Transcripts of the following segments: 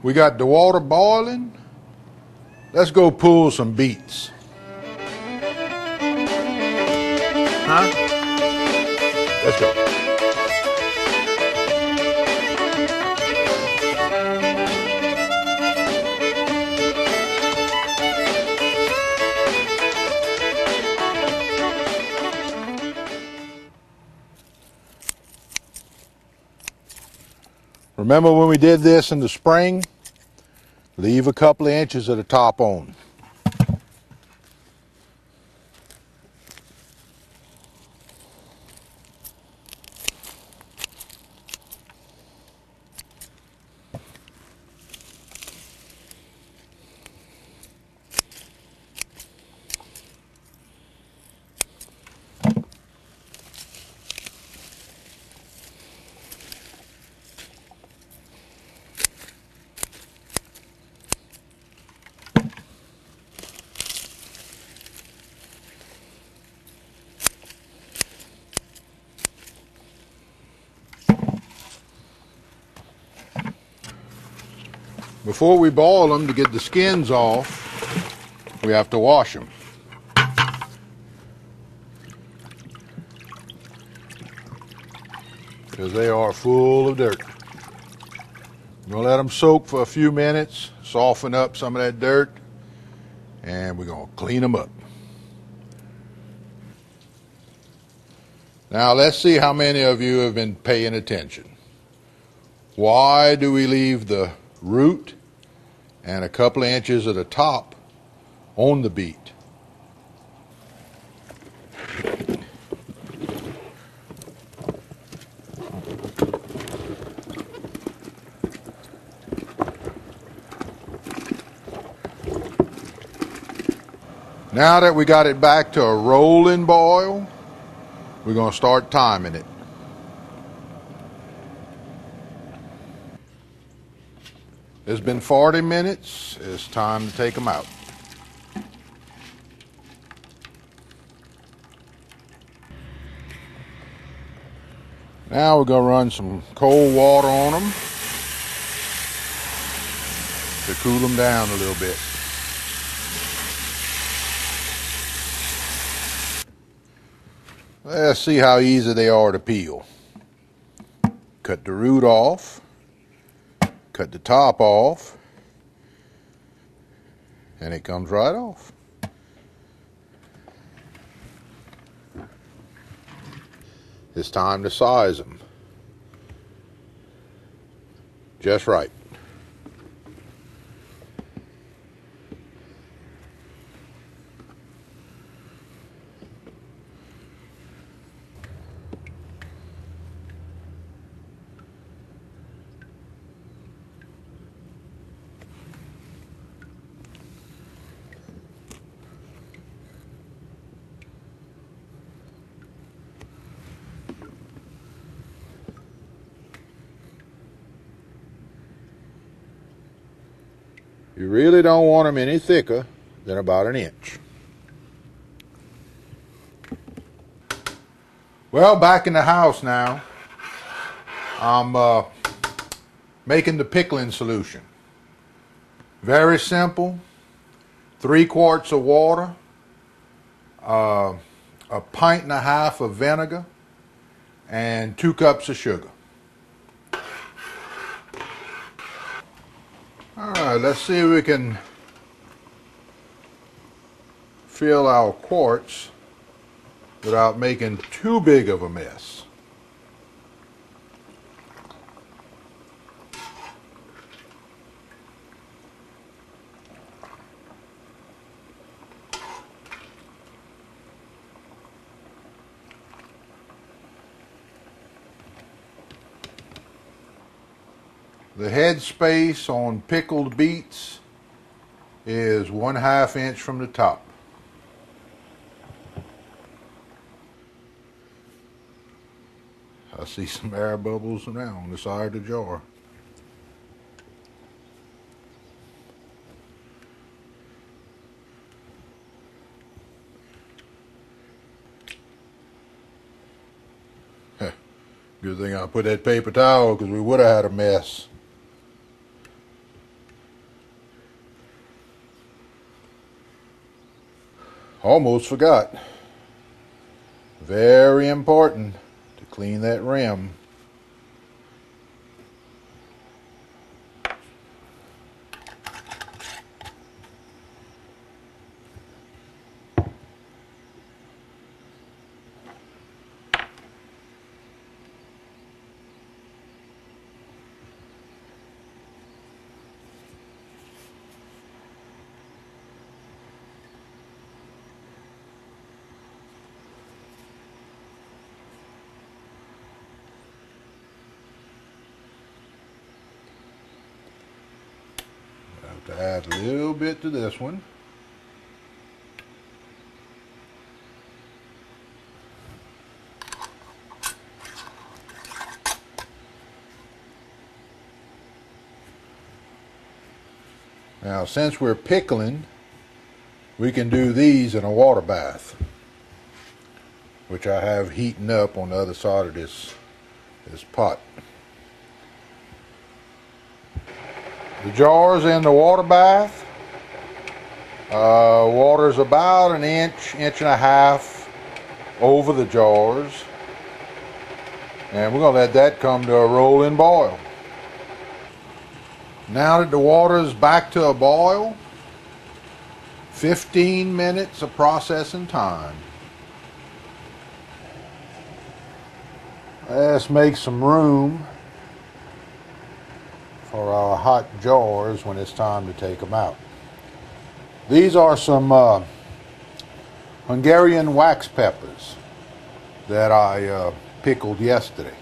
We got the water boiling. Let's go pull some beets. Huh? Let's go. Remember when we did this in the spring? Leave a couple of inches of the top on. Before we boil them, to get the skins off, we have to wash them. Because they are full of dirt. We're going to let them soak for a few minutes, soften up some of that dirt, and we're going to clean them up. Now let's see how many of you have been paying attention. Why do we leave the root and a couple of inches of the top on the beet? Now that we got it back to a rolling boil, we're going to start timing it. It's been 40 minutes. It's time to take them out. Now we're going to run some cold water on them to cool them down a little bit. Let's see how easy they are to peel. Cut the root off, cut the top off, and it comes right off. It's time to size them. Just right. You really don't want them any thicker than about an inch. Well, back in the house now. I'm making the pickling solution. Very simple. 3 quarts of water, a pint and a half of vinegar, and 2 cups of sugar. Alright, let's see if we can fill our quarts without making too big of a mess. The head space on pickled beets is 1/2 inch from the top. I see some air bubbles now on the side of the jar. Good thing I put that paper towel, because we would have had a mess. Almost forgot. Very important to clean that rim. To add a little bit to this one. Now, since we're pickling, we can do these in a water bath, which I have heating up on the other side of this pot. The jar's in the water bath. Water's about an inch and a half over the jars. And we're going to let that come to a rolling boil. Now that the water's back to a boil, 15 minutes of processing time. Let's make some room for our hot jars when it's time to take them out. These are some Hungarian wax peppers that I pickled yesterday.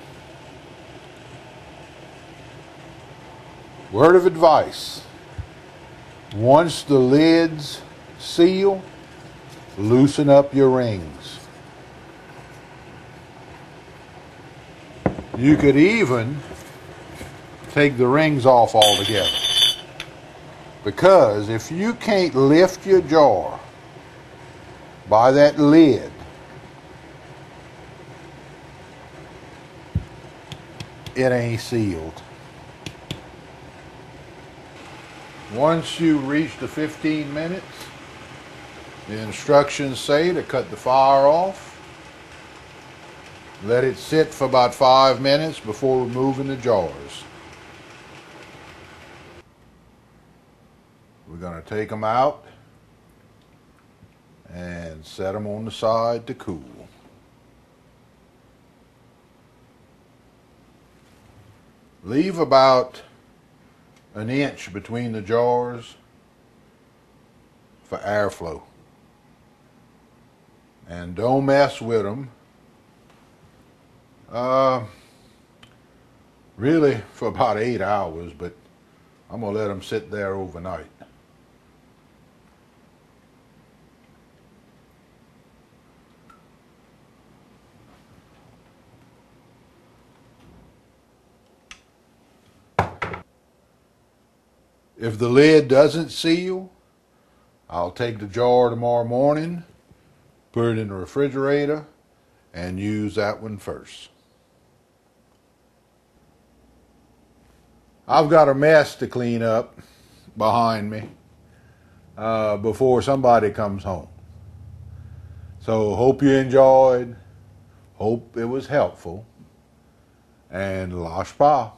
Word of advice: once the lids seal, loosen up your rings. You could even take the rings off altogether, because if you can't lift your jar by that lid, it ain't sealed. Once you reach the 15 minutes, the instructions say to cut the fire off. Let it sit for about 5 minutes before removing the jars. We're going to take them out and set them on the side to cool. Leave about an inch between the jars for airflow. And don't mess with them. Really for about 8 hours, but I'm going to let them sit there overnight. If the lid doesn't seal, I'll take the jar tomorrow morning, put it in the refrigerator, and use that one first. I've got a mess to clean up behind me before somebody comes home. So hope you enjoyed, hope it was helpful, and Lash Pa.